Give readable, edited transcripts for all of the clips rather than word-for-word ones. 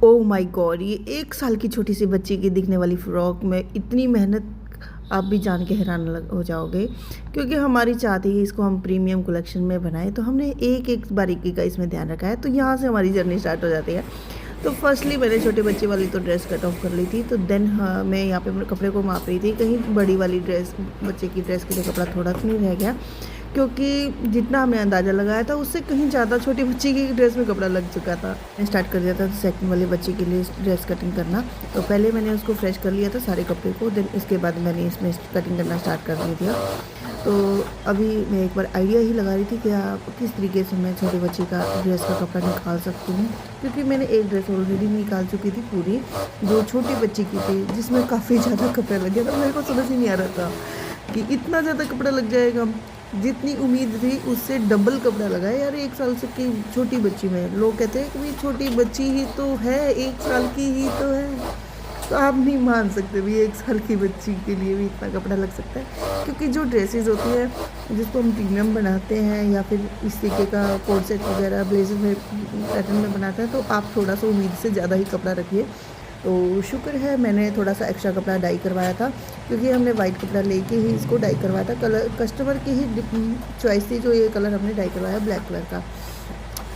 Oh my God, ये 1 साल की छोटी सी बच्ची की दिखने वाली फ़्रॉक में इतनी मेहनत आप भी जान के हैरान हो जाओगे। क्योंकि हमारी चाह थी कि इसको हम प्रीमियम कलेक्शन में बनाएं, तो हमने एक एक बारीकी का इसमें ध्यान रखा है। तो यहाँ से हमारी जर्नी स्टार्ट हो जाती है। तो फर्स्टली मैंने छोटे बच्चे वाली तो ड्रेस कट ऑफ कर ली थी। तो देन हाँ, मैं यहाँ पे कपड़े को माप रही थी, कहीं बड़ी वाली ड्रेस, बच्चे की ड्रेस के लिए कपड़ा थोड़ा तो नहीं रह गया, क्योंकि जितना हमने अंदाज़ा लगाया था उससे कहीं ज़्यादा छोटी बच्ची की ड्रेस में कपड़ा लग चुका था। मैंने स्टार्ट कर दिया था सेकंड वाली बच्ची के लिए ड्रेस कटिंग करना। तो पहले मैंने उसको फ्रेश कर लिया था सारे कपड़े को, देन इसके बाद मैंने इसमें कटिंग करना स्टार्ट कर दिया। तो अभी मैं एक बार आइडिया ही लगा रही थी कि आप किस तरीके से मैं छोटी बच्ची का ड्रेस का कपड़ा निकाल सकती हूँ, क्योंकि मैंने एक ड्रेस ऑलरेडी निकाल चुकी थी पूरी, जो छोटी बच्ची की थी, जिसमें काफ़ी ज़्यादा कपड़ा लग गया था। मेरे को समझ ही नहीं आ रहा था कि इतना ज़्यादा कपड़ा लग जाएगा। जितनी उम्मीद थी उससे डबल कपड़ा लगा है यार। 1 साल से की छोटी बच्ची में लोग कहते हैं कि भाई छोटी बच्ची ही तो है, 1 साल की ही तो है, तो आप नहीं मान सकते भी 1 साल की बच्ची के लिए भी इतना कपड़ा लग सकता है। क्योंकि जो ड्रेसेस होती है जिसको हम प्रीमियम बनाते हैं या फिर इस तरीके का कोट सेट वगैरह ब्लेजर में पैटर्न में बनाते हैं, तो आप थोड़ा सा उम्मीद से ज़्यादा ही कपड़ा रखिए। तो शुक्र है मैंने थोड़ा सा एक्स्ट्रा कपड़ा डाई करवाया था, क्योंकि हमने वाइट कपड़ा लेके ही इसको डाई करवाया था। कलर कस्टमर की ही चॉइस थी, जो ये कलर हमने डाई करवाया ब्लैक कलर का।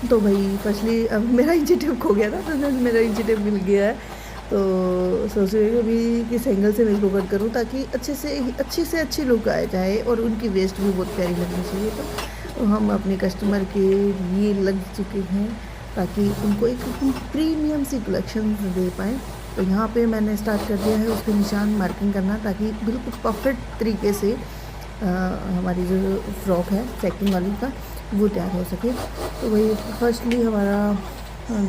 तो भाई फर्स्टली अब मेरा इंची टेप खो गया था, तो मेरा इंची टेप मिल गया है। तो सोच रही हूँ अभी किस एंगल से मैं इसको कट करूँ ताकि अच्छे से अच्छी लुक आ जाए, और उनकी वेस्ट भी बहुत प्यारी लगनी चाहिए। तो हम अपने कस्टमर के लिए लग चुके हैं ताकि उनको एक प्रीमियम सी कलेक्शन दे पाएँ। तो यहाँ पे मैंने स्टार्ट कर दिया है उसके निशान मार्किंग करना, ताकि बिल्कुल परफेक्ट तरीके से हमारी जो फ्रॉक है सेकंड वाली का वो तैयार हो सके। तो वही फर्स्टली हमारा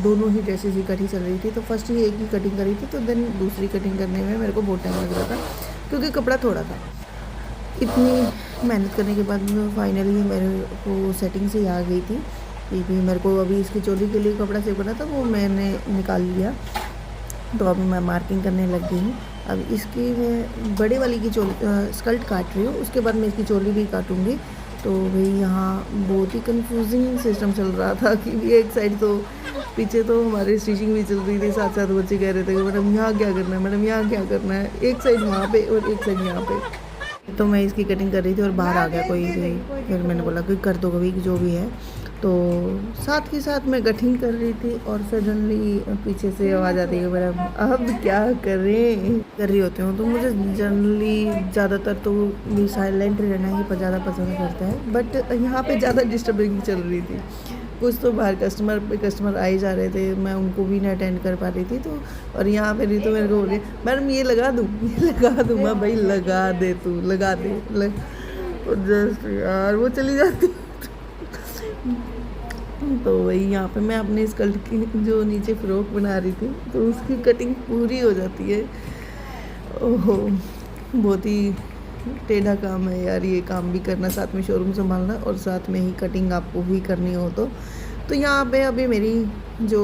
दोनों ही ड्रेसेस की कटिंग चल रही थी। तो फर्स्ट ही एक ही कटिंग करी थी, तो देन दूसरी कटिंग करने में मेरे को बहुत टाइम लग रहा था, क्योंकि कपड़ा थोड़ा था। इतनी मेहनत करने के बाद फाइनली मेरे को सेटिंग से आ गई थी कि भी मेरे को अभी इसकी चोली के लिए कपड़ा सेव करना था, वो मैंने निकाल लिया। तो अब मैं मार्किंग करने लग गई हूँ। अब इसकी मैं बड़े वाली की चोली स्कर्ट काट रही हूँ, उसके बाद मैं इसकी चोली भी काटूँगी। तो भाई यहाँ बहुत ही कंफ्यूजिंग सिस्टम चल रहा था कि एक साइड तो पीछे तो हमारी स्टिचिंग भी चल रही थी, साथ साथ बच्चे कह रहे थे कि मैडम यहाँ क्या करना है, मैडम यहाँ क्या करना है, एक साइड वहाँ पे और एक साइड यहाँ पे। तो मैं इसकी कटिंग कर रही थी और बाहर आ गया कोई भी, फिर मैंने बोला कि कर दो कभी जो भी है। तो साथ के साथ मैं कटिंग कर रही थी और सडनली पीछे से आवाज़ आती है मैडम अब क्या करें कर रही होती हूँ। तो मुझे जनरली ज़्यादातर तो भी साइलेंट रहना ही ज़्यादा पसंद करता है, बट यहाँ पे ज़्यादा डिस्टर्बिंग चल रही थी। कुछ तो बाहर कस्टमर आए जा रहे थे, मैं उनको भी नहीं अटेंड कर पा रही थी। तो और यहाँ पे नहीं तो मेरे को बोल रही मैडम ये लगा दूँ मैं भाई लगा दे तू लगा दे और जस्ट यार वो चली जाती। तो वही यहाँ पे मैं अपने स्कर्ट की जो नीचे फ्रॉक बना रही थी, तो उसकी कटिंग पूरी हो जाती है। ओहो बहुत ही टेढ़ा काम है यार, ये काम भी करना, साथ में शोरूम संभालना और साथ में ही कटिंग आपको भी करनी हो। तो यहाँ पे अभी मेरी जो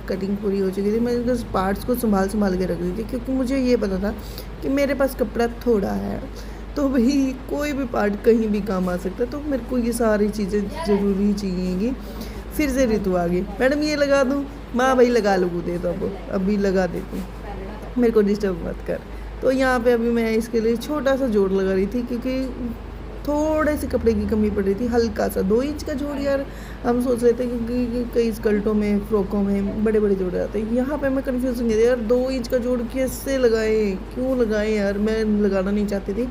कटिंग पूरी हो चुकी थी, मैं उस पार्ट्स को संभाल के रख रही थी, क्योंकि मुझे ये पता था कि मेरे पास कपड़ा थोड़ा है, तो भाई कोई भी पार्ट कहीं भी काम आ सकता है। तो मेरे को ये सारी चीज़ें ज़रूरी चाहिएगी। फिर से ऋतु आ गई, मैडम ये लगा दूँ, माँ भाई लगा लगू दे दो, अभी लगा देती हूँ, मेरे को डिस्टर्ब मत कर। तो यहाँ पे अभी मैं इसके लिए छोटा सा जोड़ लगा रही थी, क्योंकि थोड़े से कपड़े की कमी पड़ रही थी, हल्का सा 2 इंच का जोड़। यार हम सोच रहे थे क्योंकि कई स्कर्टों में फ्रॉकों में बड़े बड़े जोड़ आते हैं, यहाँ पे मैं कन्फ्यूज नहीं थी यार 2 इंच का जोड़ कैसे लगाएं, क्यों लगाएं यार, मैं लगाना नहीं चाहती थी।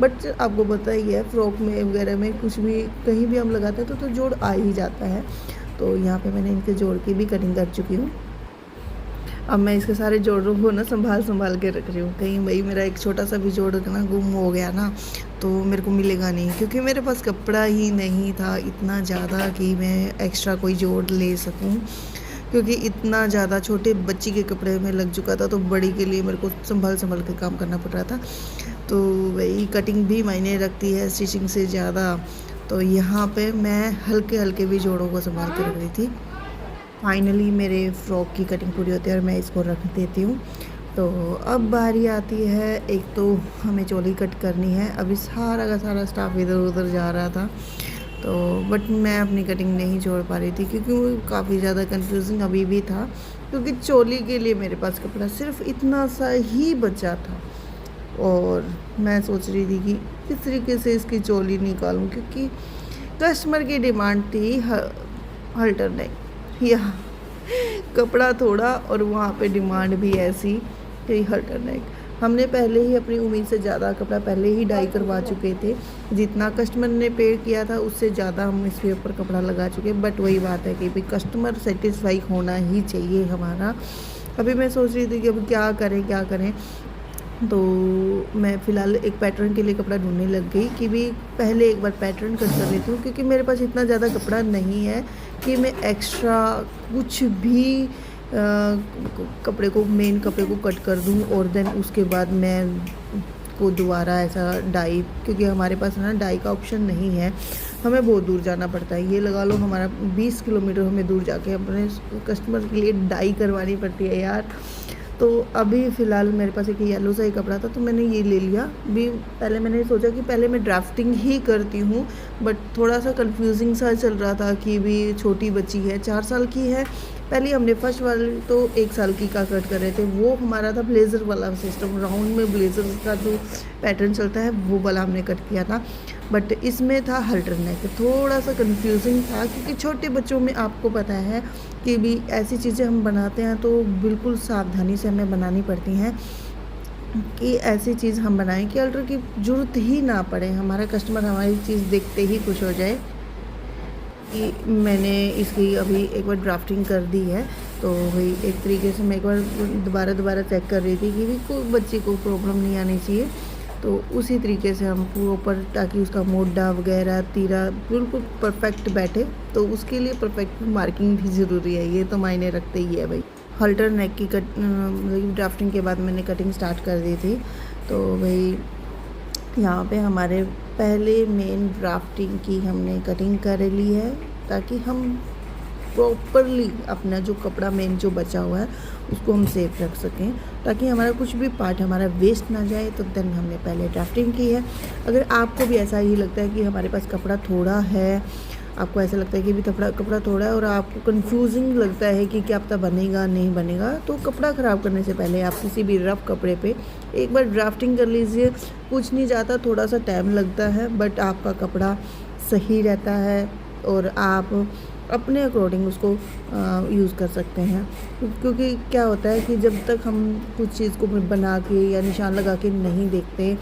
बट आपको पता ही है फ्रॉक में वगैरह में कुछ भी कहीं भी हम लगाते हैं तो जोड़ आ ही जाता है। तो यहाँ पे मैंने इनके जोड़ की भी कटिंग कर चुकी हूँ। अब मैं इसके सारे जोड़ों को ना संभाल के रख रही हूँ, कहीं भाई मेरा एक छोटा सा भी जोड़ ना गुम हो गया ना तो मेरे को मिलेगा नहीं, क्योंकि मेरे पास कपड़ा ही नहीं था इतना ज़्यादा कि मैं एक्स्ट्रा कोई जोड़ ले सकूँ, क्योंकि इतना ज़्यादा छोटे बच्ची के कपड़े में लग चुका था। तो बड़ी के लिए मेरे को संभाल के काम करना पड़ रहा था। तो वही कटिंग भी मायने रखती है स्टिचिंग से ज़्यादा। तो यहाँ पे मैं हल्के भी जोड़ों को संभाल के रख रही थी। फाइनली मेरे फ्रॉक की कटिंग पूरी होती है और मैं इसको रख देती हूँ। तो अब बारी आती है, एक तो हमें चोली कट करनी है। अभी सारा का सारा स्टाफ इधर उधर जा रहा था, तो बट मैं अपनी कटिंग नहीं छोड़ पा रही थी क्योंकि वो काफ़ी ज़्यादा कंफ्यूजिंग अभी भी था, क्योंकि चोली के लिए मेरे पास कपड़ा सिर्फ इतना सा ही बचा था और मैं सोच रही थी कि किस तरीके से इसकी चोली निकालूं, क्योंकि कस्टमर की डिमांड थी हल्टर नेक या कपड़ा थोड़ा और वहाँ पे डिमांड भी ऐसी कि हल्टर नेक। हमने पहले ही अपनी उम्मीद से ज़्यादा कपड़ा पहले ही डाई करवा चुके थे, जितना कस्टमर ने पे किया था उससे ज़्यादा हम इसके ऊपर कपड़ा लगा चुके, बट वही बात है कि भाई कस्टमर सेटिस्फाई होना ही चाहिए हमारा। अभी मैं सोच रही थी कि अब क्या करें, तो मैं फ़िलहाल एक पैटर्न के लिए कपड़ा ढूंढने लग गई कि भी पहले एक बार पैटर्न कट कर लेती हूँ, क्योंकि मेरे पास इतना ज़्यादा कपड़ा नहीं है कि मैं एक्स्ट्रा कुछ भी कपड़े को मेन कपड़े को कट कर दूँ और देन उसके बाद मैं को दोबारा ऐसा डाई, क्योंकि हमारे पास ना डाई का ऑप्शन नहीं है, हमें बहुत दूर जाना पड़ता है। ये लगा लो हमारा 20 किलोमीटर हमें दूर जाके अपने कस्टमर के लिए डाई करवानी पड़ती है यार। तो अभी फ़िलहाल मेरे पास एक येलो सा ही कपड़ा था तो मैंने ये ले लिया। भी पहले मैंने सोचा कि पहले मैं ड्राफ्टिंग ही करती हूँ, बट थोड़ा सा कंफ्यूजिंग सा चल रहा था कि भी छोटी बच्ची है, 4 साल की है। पहले हमने फर्स्ट वाली तो 1 साल की का कट कर रहे थे, वो हमारा था ब्लेज़र वाला सिस्टम, राउंड में ब्लेज़र का जो पैटर्न चलता है वो वाला हमने कट किया था। बट इसमें था हल्टर नेक, थोड़ा सा कंफ्यूजिंग था क्योंकि छोटे बच्चों में आपको पता है कि भी ऐसी चीज़ें हम बनाते हैं तो बिल्कुल सावधानी से हमें बनानी पड़ती हैं कि ऐसी चीज़ हम बनाएं कि अल्टर की ज़रूरत ही ना पड़े, हमारा कस्टमर हमारी चीज़ देखते ही खुश हो जाए। कि मैंने इसकी अभी एक बार ड्राफ्टिंग कर दी है, तो भाई एक तरीके से मैं एक बार दोबारा चेक कर रही थी कि भी कोई बच्चे को प्रॉब्लम नहीं आनी चाहिए, तो उसी तरीके से हम प्रॉपर ताकि उसका मोड्डा वगैरह तीरा बिल्कुल परफेक्ट बैठे, तो उसके लिए परफेक्ट मार्किंग भी ज़रूरी है, ये तो मायने रखते ही है भाई। हल्टर नेक की मतलब ड्राफ्टिंग के बाद मैंने कटिंग स्टार्ट कर दी थी। तो भाई यहाँ पे हमारे पहले मेन ड्राफ्टिंग की हमने कटिंग कर ली है ताकि हम प्रॉपरली अपना जो कपड़ा मेन जो बचा हुआ है उसको हम सेफ रख सकें, ताकि हमारा कुछ भी पार्ट हमारा वेस्ट ना जाए। तो देन हमने पहले ड्राफ्टिंग की है। अगर आपको भी ऐसा ही लगता है कि हमारे पास कपड़ा थोड़ा है, आपको ऐसा लगता है कि भी कपड़ा थोड़ा है और आपको कंफ्यूजिंग लगता है कि क्या पता बनेगा नहीं बनेगा, तो कपड़ा ख़राब करने से पहले आप किसी भी रफ़ कपड़े पे एक बार ड्राफ्टिंग कर लीजिए। कुछ नहीं जाता, थोड़ा सा टाइम लगता है, बट आपका कपड़ा सही रहता है और आप अपने अकॉर्डिंग उसको यूज़ कर सकते हैं। क्योंकि क्या होता है कि जब तक हम कुछ चीज़ को बना के या निशान लगा के नहीं देखते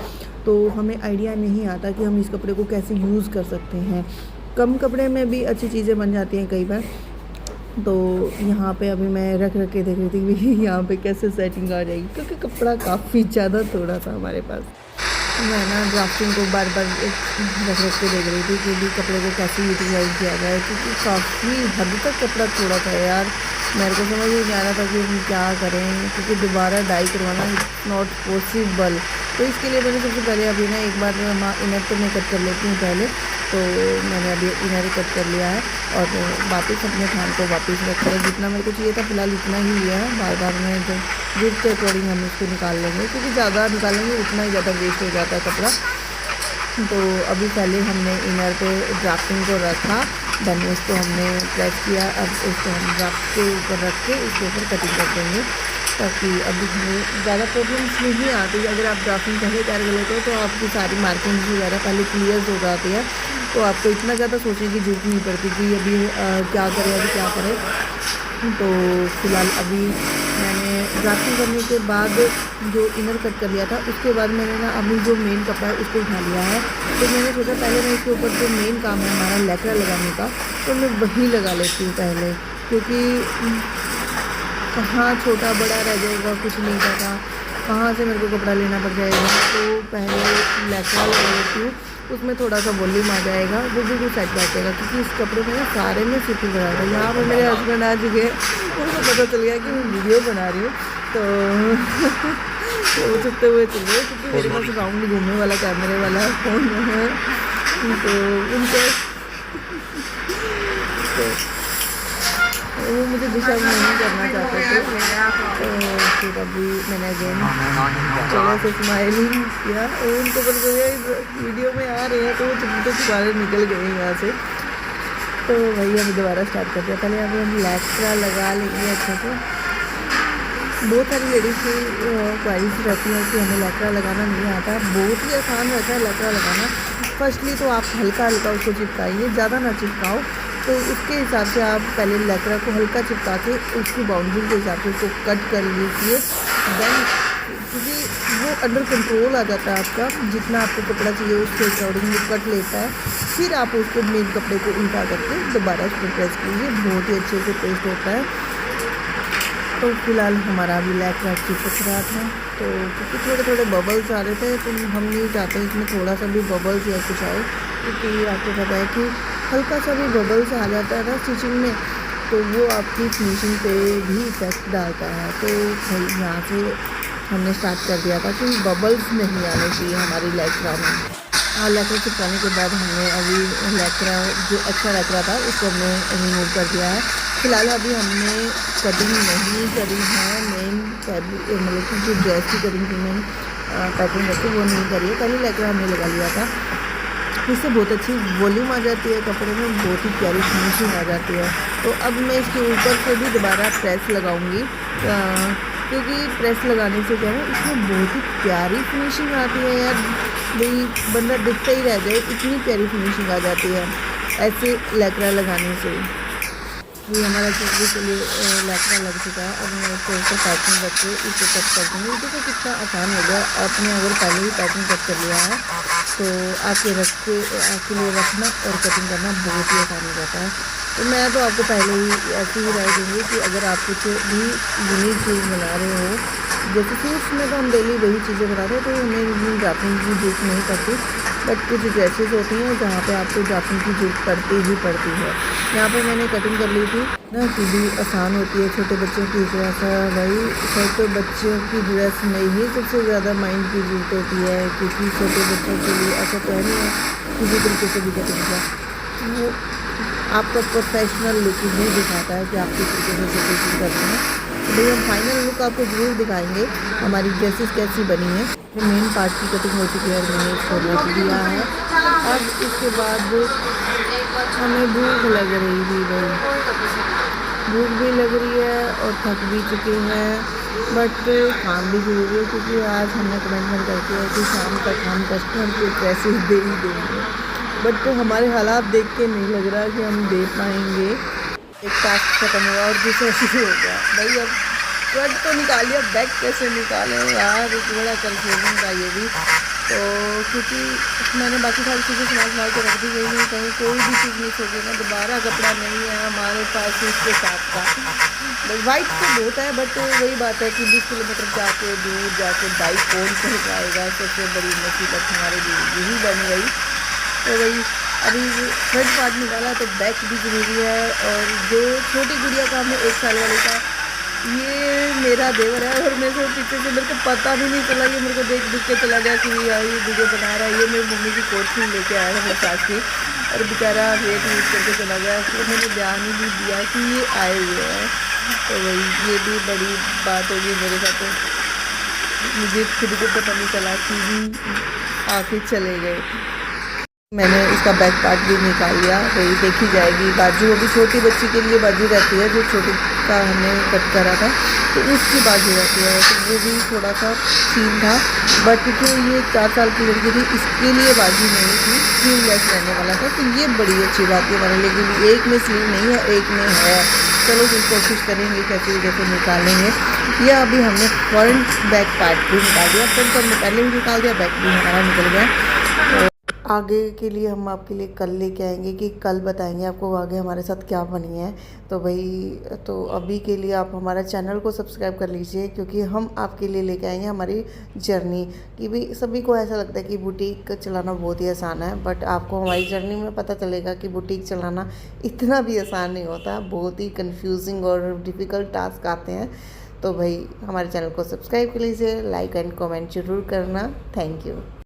तो हमें आइडिया नहीं आता कि हम इस कपड़े को कैसे यूज़ कर सकते हैं। कम कपड़े में भी अच्छी चीज़ें बन जाती हैं कई बार। तो यहाँ पे अभी मैं रख के देख रही थी कि यहाँ पे कैसे सेटिंग आ जाएगी, क्योंकि कपड़ा काफ़ी ज़्यादा थोड़ा था हमारे पास। मैं ना ड्राफ्टिंग को बार रख के देख रही थी कि भी कपड़े को कैसे यूटिलाइज किया जाए, क्योंकि काफ़ी हद तक कपड़ा थोड़ा था यार। मेरे को समझ ही नहीं आ रहा था कि हम क्या करें, क्योंकि दोबारा डाई करवाना नॉट पॉसिबल। तो इसके लिए मैंने सबसे पहले अभी ना एक बार इनर तो मैं कट कर लेती हूँ पहले, तो मैंने अभी इनर कट कर लिया है और वापस अपने थान को वापस रख लिया। जितना मेरे को चाहिए था फ़िलहाल इतना ही लिया है। बार बार में जब जिस के अकॉर्डिंग हम इसको निकाल लेंगे, क्योंकि ज़्यादा निकालेंगे उतना ही ज़्यादा वेस्ट हो जाता है कपड़ा। तो अभी पहले हमने इनर पे ड्राफ्टिंग को रखा, देन उसको हमने प्रेस किया। अब इसको हम ड्राफ्ट के ऊपर रख के इसके ऊपर कटिंग कर देंगे, ताकि अभी हमें ज़्यादा प्रॉब्लम्स नहीं आती। अगर आप ड्राफ्टिंग पहले तैयार कर लेते हो तो आपकी सारी मार्किंग्स वगैरह पहले क्लियर हो जाती है, तो आपको इतना ज़्यादा सोचने की जरूरत नहीं पड़ती कि अभी क्या करें अभी क्या करें। तो फ़िलहाल अभी मैंने ड्राफ्टिंग करने के बाद जो इनर कट कर लिया था, उसके बाद मैंने ना अभी जो मेन कपड़ा है उसको उठा लिया है। तो मैंने सोचा पहले मैं इसके ऊपर जो मेन काम है हमारा लैकड़ा लगाने का, तो मैं वही लगा लेती हूँ पहले, क्योंकि कहाँ छोटा बड़ा रह जाएगा कुछ नहीं पता, कहाँ से मेरे को कपड़ा लेना पड़ जाएगा। तो पहले लैकड़ा लगा लेती हूँ, उसमें थोड़ा सा वॉल्यूम आ जाएगा, वो बिल्कुल सेट बैठेगा, क्योंकि इस कपड़े में ना सारे में फिटिंग करा था। यहाँ पर मेरे हस्बैंड आ चुके हैं, उनको पता चल गया कि मैं वीडियो बना रही हूँ, तो वो चुपते हुए चल रहे, क्योंकि मेरे पास राउंड घूमने वाला कैमरे वाला फ़ोन है, तो उनको वो मुझे डिस्टर्ब नहीं करना चाहते थे। तो फिर अभी मैंने अगेन थोड़ा सा स्माइलिंग किया और उनको पता चल गया वीडियो में आ रहे हैं, तो वो चुपके छुपाने निकल गए यहाँ से। तो वही हमें दोबारा स्टार्ट करते हैं। पहले अभी हम लैक्रा लगा लेंगे अच्छे से। बहुत सारी लेडीज़ की क्वारीज रहती है कि हमें लैक्रा लगाना नहीं आता। बहुत ही आसान रहता है लैक्रा लगाना। फर्स्टली तो आप हल्का हल्का उसको चिपकाइए, ज़्यादा ना चिपकाओ। तो उसके हिसाब से आप पहले लैक्रा को हल्का चिपका के उसकी बाउंड्री के हिसाब से उसको कट कर लीजिए। देन क्योंकि वो अंडर कंट्रोल आ जाता है आपका, जितना आपको कपड़ा चाहिए उसके अकॉर्डिंग वो कट लेता है। फिर आप उसको मेन कपड़े को उल्टा करके दोबारा उसको प्रेस कीजिए, बहुत ही अच्छे से पेस्ट होता है। तो फिलहाल हमारा अभी लैक्रा चिपक रहा था, तो क्योंकि थोड़े थोड़े बबल्स आ रहे थे, तो हम नहीं चाहते इसमें थोड़ा सा भी बबल्स या कुछ आए, क्योंकि आपको पता है कि हल्का सा भी बबल्स आ जाता है ना स्टिचिंग में, तो वो आपकी फिनिशिंग पे भी इफेक्ट डालता है। तो भाई यहाँ से हमने स्टार्ट कर दिया था कि बबल्स नहीं आने चाहिए हमारी लैक्रा में। लैक्रा चिपकाने के बाद हमने अभी लैक्रा जो एक्स्ट्रा लैक्रा था उसको हमने रिमूव कर दिया है। फिलहाल अभी हमने कटिंग नहीं करी है, मेन फैब्रिक मतलब कि जो ड्रेस की कटिंग थी मेन पैटर्न रखी वो नहीं करी है। पहले लैक्रा हमने लगा लिया था, इससे बहुत अच्छी वॉल्यूम आ जाती है कपड़े में, बहुत ही प्यारी फिनिशिंग आ जाती है। तो अब मैं इसके ऊपर से भी दोबारा प्रेस लगाऊंगी, क्योंकि प्रेस लगाने से क्या है इसमें बहुत ही प्यारी फिनिशिंग आती है यार। भाई बंदा दिखता ही रह जाए, इतनी प्यारी फिनिशिंग आ जाती है ऐसे लैक्रा लगाने से। ये हमारा चुटकी के लिए लैक्रा लग चुका है। अब मैं इसको ऊपर पैटर्न रख के इसे कट कर दूँगी। देखो कितना आसान हो गया, आपने अगर पहले ही पैटर्न कट कर लिया है तो आपके लिए रखना और कटिंग करना बहुत ही आसान हो जाता है। तो मैं तो आपको पहले ही ऐसी ही राय दूँगी कि अगर आप कुछ भी यूनिक चीज़ बना रहे हो, जैसे सूट्स में तो हम डेली वही चीज़ें बनाते हैं, तो हमें ड्राफ्टिंग की जरूरत नहीं पड़ती। बट कुछ ड्रेसेस होती हैं जहाँ पे आपको ड्राफ्टिंग की जरूरत पड़ती ही पड़ती है। यहाँ पे मैंने कटिंग कर ली थी ना, सीधी आसान होती है छोटे बच्चों की ड्रेस। भाई छोटे बच्चों की ड्रेस में ही सबसे ज़्यादा माइंड की जरूरत होती है, क्योंकि छोटे बच्चों के लिए ऐसा तो नहीं है किसी तरीके से भी कटिंग का वो आपका प्रोफेशनल लुक भी दिखाता है कि आप किस तरीके से कटिंग करते हैं। तो भाई हम फाइनल लुक आपको ज़रूर दिखाएंगे हमारी ड्रेसेस कैसी बनी है। तो मेन पार्ट की कटिंग हो चुकी है और मैंने इसको रोक दिया है। अब इसके बाद हमें भूख लग रही थी, भाई भूख भी लग रही है और थक भी चुके हैं, बट काम भी जरूरी है, क्योंकि आज हमने कमिटमेंट करके है कि शाम तक हम कस्टमर को ड्रेसेस दे ही देंगे। बट तो हमारे हालात देख के नहीं लग रहा कि हम दे पाएंगे। एक टास्क खत्म हुआ और दूसरा शुरू हो गया। भाई अब स्वेट तो निकाल लिया, बैग कैसे निकाले यार, एक बड़ा कन्फ्यूजन था ये भी। तो क्योंकि मैंने बाकी सारी चीज़ें संभाल के रख दी गई हैं, कहीं कोई भी चीज़ मिस हो गई ना, दोबारा कपड़ा नहीं है हमारे पास इसके साथ का। वाइट तो बहुत है, बट वही बात है कि 20 किलोमीटर जाके दूर जाके बाइक कौन पहुँचाएगा, सबसे बड़ी मुसीबत हमारे लिए यही बन गई। तो वही अभी फ्रंट पार्ट निकाला तो बैक भी ज़रूरी है। और जो छोटी गुड़िया का हमने 1 साल वाले का, ये मेरा देवर है और मेरे को पीछे से मेरे को पता भी नहीं चला, ये मेरे को देख के चला गया कि यार ये वीडियो बना रहा है। ये मेरी मम्मी की कोठी लेके आया था मेरे साथ की, और बेचारा वेट यूज करके चला गया, तो मैंने ध्यान ही नहीं दिया कि ये आए हुए हैं। तो वही ये भी बड़ी बात होगी मेरे साथ, तो मुझे खुद को पता नहीं चला कि भी आके चले गए। मैंने इसका बैक पार्ट भी निकाल लिया, वही देखी जाएगी। बाजू अभी छोटी बच्ची के लिए बाजू रहती है, जो छोटी का हमने कट करा था तो उसकी बाजू रहती है, तो वो भी थोड़ा सा सीन था। बट जो ये 4 साल की लड़की थी इसके लिए बाजू नहीं थी, स्लीवलेस रहने वाला था। तो ये बड़ी अच्छी बात है हमारे लिए, क्योंकि एक में स्लीव नहीं है एक में है। चलो फिर कोशिश करेंगे कैसे जैसे निकालेंगे। यह अभी हमने फ्रंट बैक पार्ट भी निकाल दिया, फ्रंट तो हमने पहले भी निकाल दिया, बैक भी हमारा निकल गया। आगे के लिए हम आपके लिए कल लेके आएंगे, कि कल बताएंगे आपको आगे हमारे साथ क्या बनी है। तो भाई तो अभी के लिए आप हमारा चैनल को सब्सक्राइब कर लीजिए, क्योंकि हम आपके लिए लेके आएंगे हमारी जर्नी। कि भाई सभी को ऐसा लगता है कि बुटीक चलाना बहुत ही आसान है, बट आपको हमारी जर्नी में पता चलेगा कि बुटीक चलाना इतना भी आसान नहीं होता, बहुत ही कन्फ्यूजिंग और डिफ़िकल्ट टास्क आते हैं। तो भाई हमारे चैनल को सब्सक्राइब कर लीजिए, लाइक एंड कमेंट जरूर करना। Thank you.